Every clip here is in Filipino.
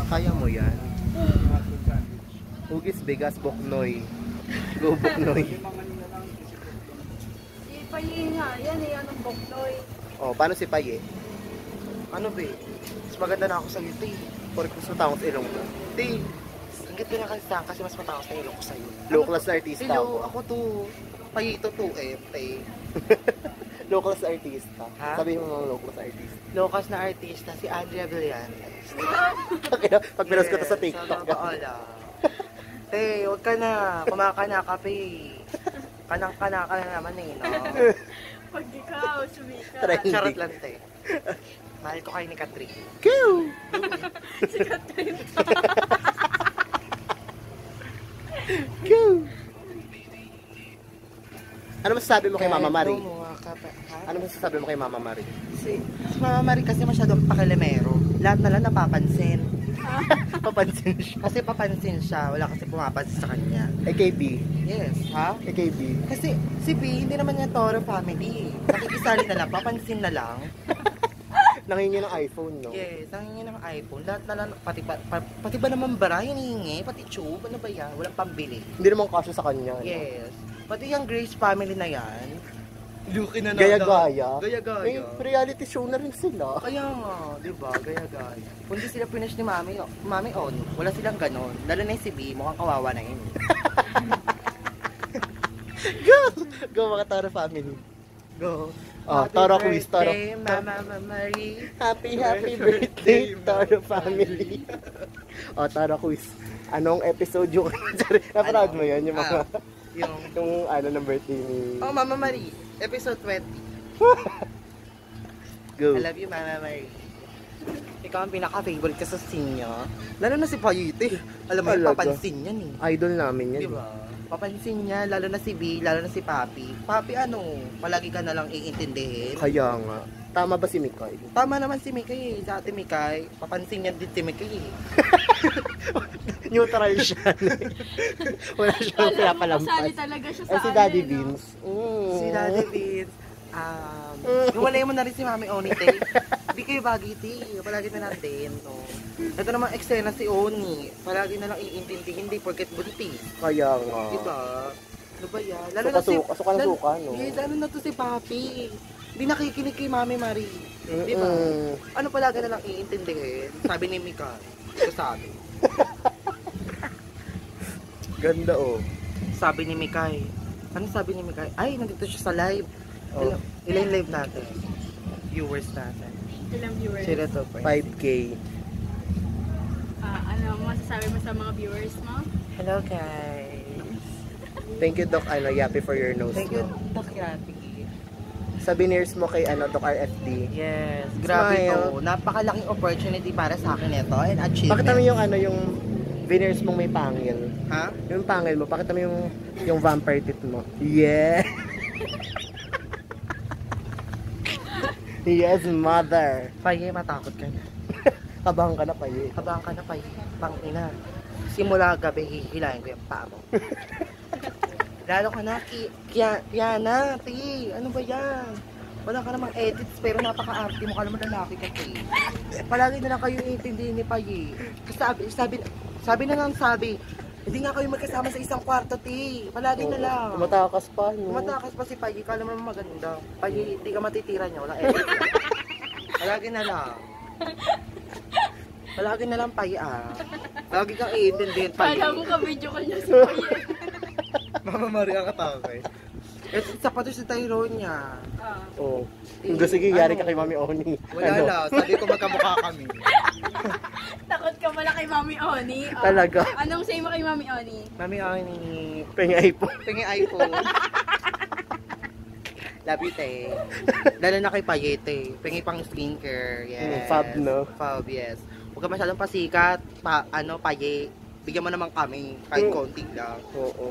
Kaya mo yan. Hugis, bigas, boknoy. Go, boknoy. Si Paye nga, yan eh, anong boknoy. Oh, paano si Paye? Ano be? Mas maganda na ako sa'yo, te. Puro mas matangos ilong mo. Te, hanggat ka na kasi mas matangos na ilong ko sa'yo. Low class na artista Hello, ako. ako to. Payito to eh, te. Low class na artista. Ha? Sabi mo mga low class artista. Lokas na artista, si Andrea Villanes. Pag pinost ko to sa TikTok. Sa Bacola. Te, huwag ka na. Kumakana ka, pe. Kanang-kana ka na naman eh, no? Pag ikaw, sumika. Trending. Charot lang, te. Mahal ko kayo ni Katrin. Kill! Si Catherine. Kill! Ano masasabi mo kay Mama Marie? Ano masasabi mo kay Mama Marie? Si Mama Marie kasi masyadong pakilemero. Lahat na lang napapansin. Papansin siya. Kasi papansin siya. Wala kasi pumapansin sa kanya. AKB. Yes, ha? AKB. Kasi si B, hindi naman niya Toro family. Nakikisali na lang, papansin na lang. Nangingi ng iPhone, no? Yes, ang hingin ng iPhone. Lahat na lang, pati ba naman bara, hinihingi? Pati tube, ano ba yan? Walang pambili. Hindi naman kasya sa kanya. No? Yes. Pati yung Grace family na yan. Luki na Gaya-gaya. Gaya-gaya. May reality show na rin sila. Kaya nga, di ba? Gaya-gaya. Kung di sila finish ni Mami On, wala silang ganon. Lalo na yung si B, mukhang kawawa na yun. Go! Go mga Tara family. Go. Oh, Happy Tara quiz, Tara. birthday, Mama Marie. Happy birthday, Tara family. Oh, Tara quiz. Anong episode yung... Naparad mo yan, yung mga... yung ano ng birthday ni... Oh, Mama Marie. Episode 20. Go. I love you, Mama Marie. Ikaw ang pinaka-favorite ka sa sinya. Lalo na si Payite. Alam mo, Talaga? papansin yan eh. Idol namin yan. Di ba? Papansin niya, lalo na si B, lalo na si Papi. Papi ano, palagi ka na lang iintindihin. Kaya nga. Tama ba si Mikay? Tama naman si Mikay. Sa ate Mikay, papansin niya din si Mikay. Neutral siya. Wala siyang Kasali pinapalampas. talaga siya sa Ay, si Daddy no? Vince. Mm. Si Daddy Vince. Hiwalay mo na rin si Mami Oni, te. Hindi kayo bagay, te. Palagi na natin. No? Ito naman eksena si Oni. Palagi na lang iintindihin, hindi porket buntis. Kaya nga. Diba? Ano ba yan? Suka na suka, no? Yes, lalo na to si Papi. Hindi nakikinig kay Mami Marie. Diba? Mm-mm. Ano palagi na lang iintindihin? Sabi ni Mika. Ito sabi. Ganda, oh. Sabi ni Mikay. Ano sabi ni Mikay? Ay, nandito siya sa live. Oh. Ilan live natin? Viewers natin. Ilang viewers. Sila to. 5K. Ano masasabi mo sa mga viewers mo? Hello guys. Thank you, Doc Yapi, for your nose. Thank you, no? Doc Yati. Sa veneers mo kay Doc RFD. Yes, grabe Smile. to. Napakalaking opportunity para sa akin ito and achievement. Pakita mo yung veneers mong may pangil. Ha? Yung pangil mo, pakita mo yung vampire teeth mo. Yeah! Yes, mother! Paye, matakot ka na. Kabahan ka na pa eh. Habang ka na Paye, pangina. Simula gabi, hihilahin ko yung paa mo. Lalo ka na, Kiana, ti, ano ba yan? Wala ka namang edits, pero napaka-arte mo ka naman lalaki ka, ti. Palagi na lang kayo iintindihin ni Paye. Kasi sabi na lang hindi nga kayo magkasama sa isang kwarto, ti. Palagi na lang. Tumatakas pa, no? Tumatakas pa si Paye, kala mo naman maganda. Paye, hindi ka matitira niya, wala edits. Palagi na lang. Palagi na lang, Paye, Palagi kang iintindihin, Paye. Kala mo ka-video ko niya si Paye. Mama Maria katakay. Isa pa to si Tyrone niya. Oo. Oh. Sige, yari ka kay Mami Oni. Wala lang. Sabi ko magkamukha kami. Takot ka pala kay Mami Oni. Talaga. Anong say mo kay Mami Oni? Mami Oni. Pengi iPhone. Pengi iPhone. Love you, te. Lalo na kay Payete. Pengi pang skincare. Yes. Fab, no? Fab, yes. Huwag ka masyadong pasikat. Paye. Bigyan mo naman kami. Kahit konti lang. Oo.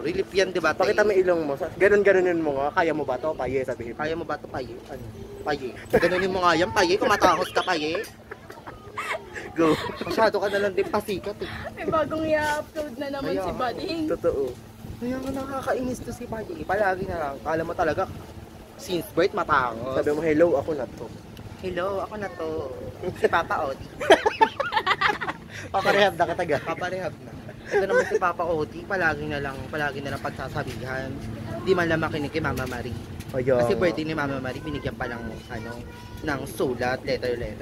Relief yan, diba, te? Pakita mo ilong mo. Ganon-ganonin mo nga. Kaya mo ba to? Paye, sabihin. Kaya mo ba ito, Paye? Paye. Ganunin mo nga yan, Paye. Kumatahos ka, Paye. Go. Masyado ka na lang din pasikat, eh. May bagong i-upload na naman si Bading. Totoo. Kaya nga nakakainis to si Paye. Palagi na lang. Kala mo talaga, since birth, matangos. Sabi mo, hello, ako na to. Hello, ako na to. Si Papa Odi. Paparehab na kataga. Paparehab na. Ito naman si Papa Oti, palagi na lang pagsasabihan. Di man lang makinig kay Mama Marie. Ayun. Kasi birthday ni Mama Marie, binigyan pa ng, ng sulat, letter.